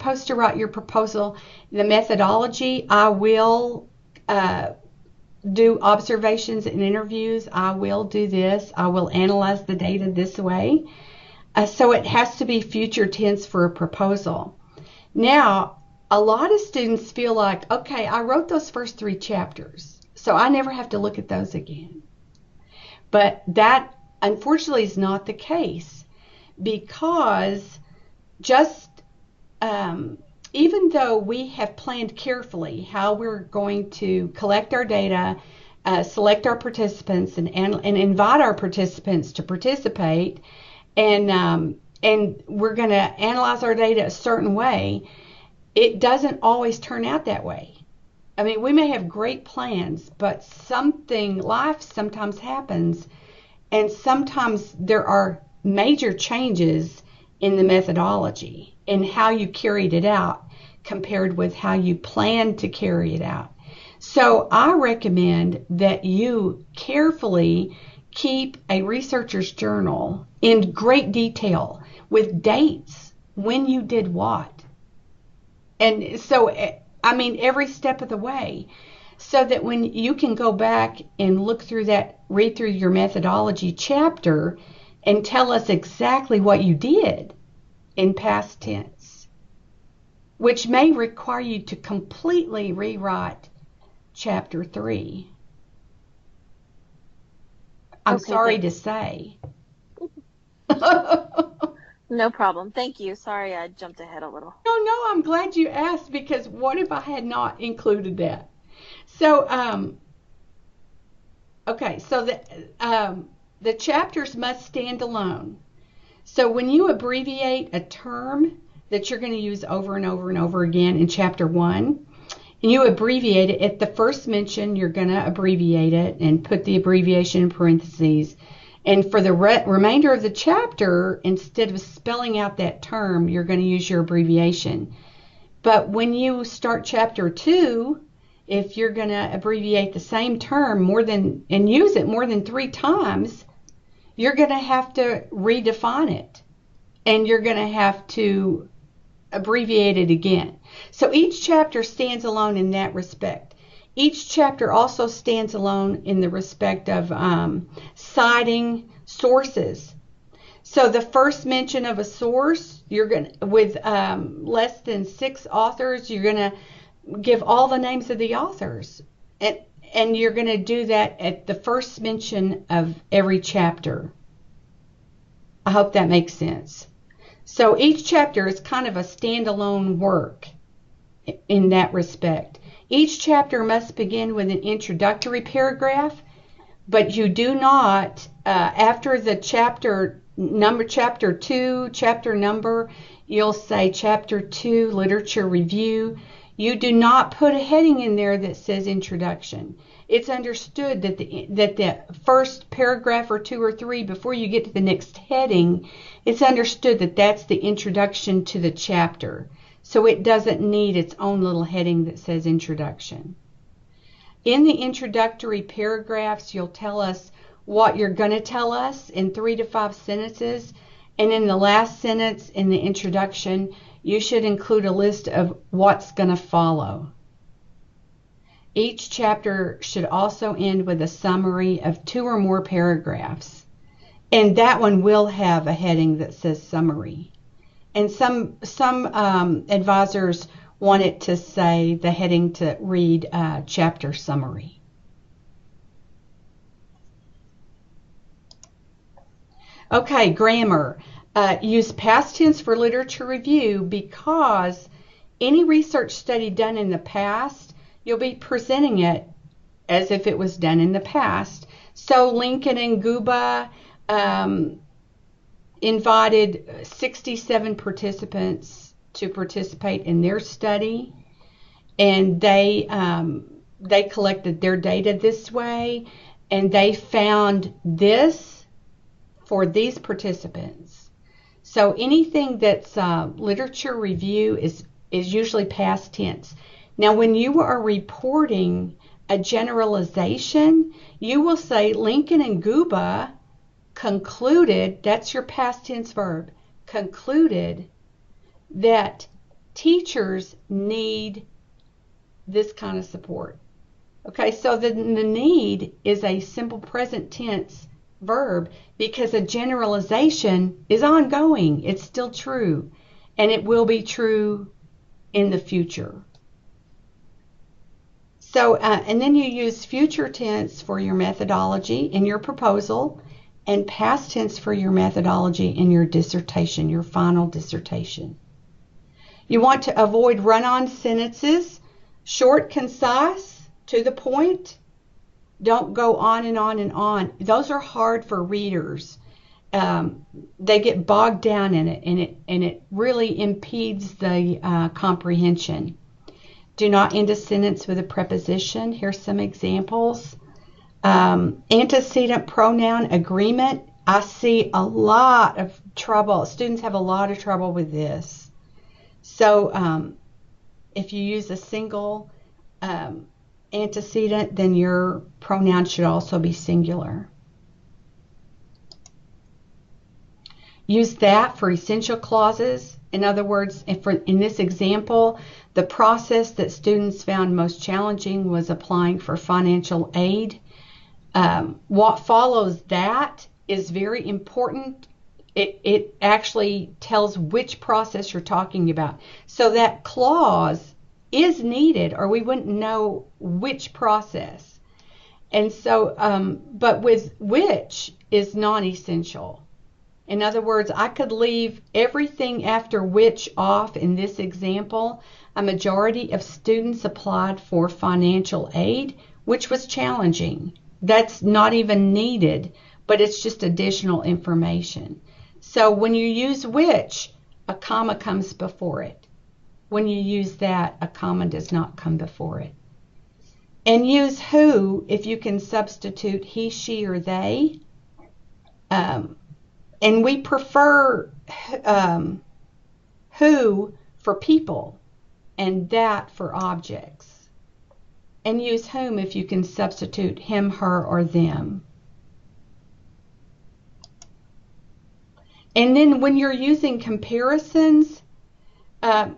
supposed to write your proposal, the methodology, I will do observations and interviews. I will do this. I will analyze the data this way. So it has to be future tense for a proposal. Now, a lot of students feel like, okay, I wrote those first 3 chapters, so I never have to look at those again. But that, unfortunately, is not the case, because just even though we have planned carefully how we're going to collect our data, select our participants, and invite our participants to participate, and we're going to analyze our data a certain way, it doesn't always turn out that way. I mean, we may have great plans, but life sometimes happens, and sometimes there are major changes in the methodology and how you carried it out compared with how you planned to carry it out. So I recommend that you carefully keep a researcher's journal in great detail with dates when you did what. And so, I mean, every step of the way, so that when you can go back and read through your methodology chapter and tell us exactly what you did in past tense, which may require you to completely rewrite chapter 3. I'm Okay, sorry thanks. to say. No problem. Thank you. Sorry I jumped ahead a little. No, I'm glad you asked, because what if I had not included that? So, okay, so the chapters must stand alone. So when you abbreviate a term that you're going to use over and over and over again in chapter 1, and you abbreviate it, at the first mention, you're going to abbreviate it and put the abbreviation in parentheses. And for the remainder of the chapter, instead of spelling out that term, you're going to use your abbreviation. But when you start chapter 2, if you're going to abbreviate the same term and use it more than 3 times, you're going to have to redefine it, and you're going to have to abbreviate it again. So each chapter stands alone in that respect. Each chapter also stands alone in the respect of citing sources. So the first mention of a source, you're going to, with less than 6 authors, you're going to give all the names of the authors. And you're going to do that at the first mention of every chapter. I hope that makes sense. So each chapter is kind of a standalone work in that respect. Each chapter must begin with an introductory paragraph, but you do not, after the chapter 2, chapter number, you'll say chapter 2, literature review. You do not put a heading in there that says introduction. It's understood that the first paragraph or 2 or 3 before you get to the next heading, it's understood that that's the introduction to the chapter. So it doesn't need its own little heading that says introduction. In the introductory paragraphs, you'll tell us what you're going to tell us in 3 to 5 sentences. And in the last sentence in the introduction, you should include a list of what's going to follow. Each chapter should also end with a summary of 2 or more paragraphs. And that one will have a heading that says summary. And some advisors want it to say, the heading to read chapter summary. Okay, grammar. Use past tense for literature review, because any research study done in the past, you'll be presenting it as if it was done in the past. So Lincoln and Guba invited 67 participants to participate in their study, and they collected their data this way, and they found this for these participants. So anything that's literature review is usually past tense. Now, when you are reporting a generalization, you will say Lincoln and Guba concluded, that's your past tense verb, concluded that teachers need this kind of support. Okay, so the need is a simple present tense verb because a generalization is ongoing. It's still true, and it will be true in the future. So, and then you use future tense for your methodology in your proposal, and past tense for your methodology in your dissertation, your final dissertation. You want to avoid run-on sentences, short, concise, to the point. Don't go on and on and on. Those are hard for readers. They get bogged down in it, and it really impedes the comprehension. Do not end a sentence with a preposition. Here's some examples. Antecedent pronoun agreement. I see a lot of trouble. Students have a lot of trouble with this. So if you use a single antecedent, then your pronoun should also be singular. Use that for essential clauses. In other words, in this example, the process that students found most challenging was applying for financial aid. What follows that is very important. It actually tells which process you're talking about. So that clause is needed, or we wouldn't know which process. And so, but with which is non-essential. In other words, I could leave everything after which off in this example. A majority of students applied for financial aid, which was challenging. That's not even needed, but it's just additional information. So when you use which, a comma comes before it. When you use that, a comma does not come before it. And use who if you can substitute he, she, or they. And we prefer who for people and that for objects. And use whom if you can substitute him, her, or them. And then when you're using comparisons,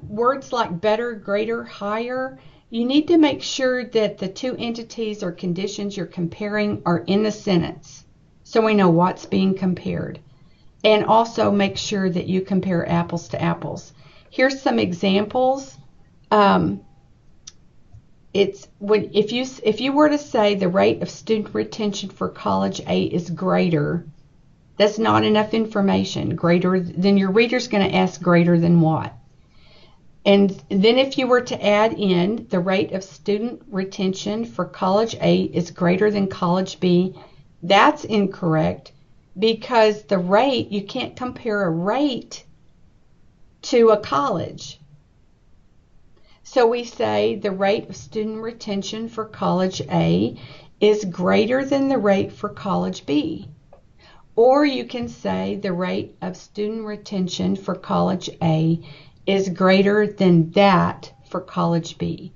words like better, greater, higher, you need to make sure that the two entities or conditions you're comparing are in the sentence, so we know what's being compared. And also make sure that you compare apples to apples. Here's some examples. If you were to say the rate of student retention for college A is greater, that's not enough information. Greater, then your reader's going to ask greater than what? And then if you were to add in the rate of student retention for college A is greater than college B, that's incorrect, because the rate, you can't compare a rate to a college. So we say the rate of student retention for college A is greater than the rate for college B. Or you can say the rate of student retention for college A is greater than that for college B.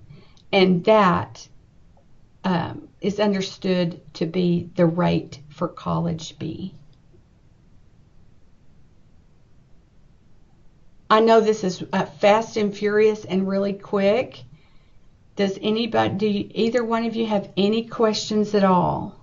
And that is understood to be the rate for college B. I know this is fast and furious and really quick. Do either one of you have any questions at all?